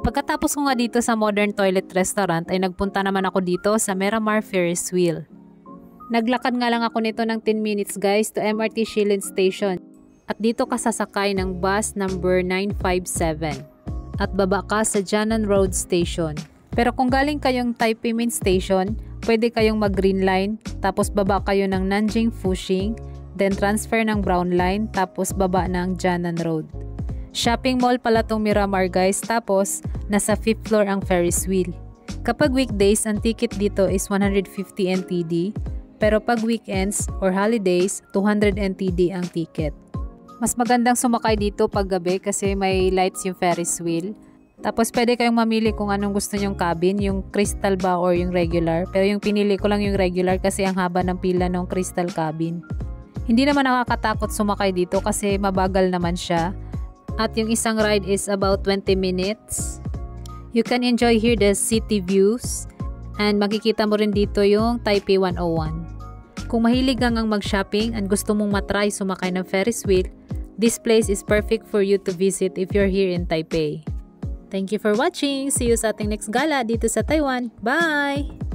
Pagkatapos ko nga dito sa Modern Toilet Restaurant ay nagpunta naman ako dito sa Miramar Ferris Wheel. Naglakad nga lang ako nito ng 10 minutes guys to MRT Shilin Station. At dito ka sasakay ng bus number 957. At baba ka sa Jianan Road Station. Pero kung galing kayong Taipei Main Station, pwede kayong mag-Green Line, tapos baba kayo ng Nanjing Fuxing, then transfer ng Brown Line, tapos baba ng Jianan Road. Shopping mall pala tong Miramar guys, tapos nasa 5th floor ang Ferris wheel. Kapag weekdays, ang ticket dito is 150 NTD, pero pag weekends or holidays, 200 NTD ang ticket. Mas magandang sumakay dito pag gabi kasi may lights yung Ferris wheel. Tapos pwede kayong mamili kung anong gusto nyong cabin, yung crystal ba or yung regular. Pero yung pinili ko lang yung regular kasi ang haba ng pila ng crystal cabin. Hindi naman nakakatakot sumakay dito kasi mabagal naman siya. At yung isang ride is about 20 minutes. You can enjoy here the city views. And makikita mo rin dito yung Taipei 101. Kung mahilig kang mag-shopping and gusto mong matry sumakay ng Ferris wheel, this place is perfect for you to visit if you're here in Taipei. Thank you for watching. See you sa ating next gala dito sa Taiwan. Bye!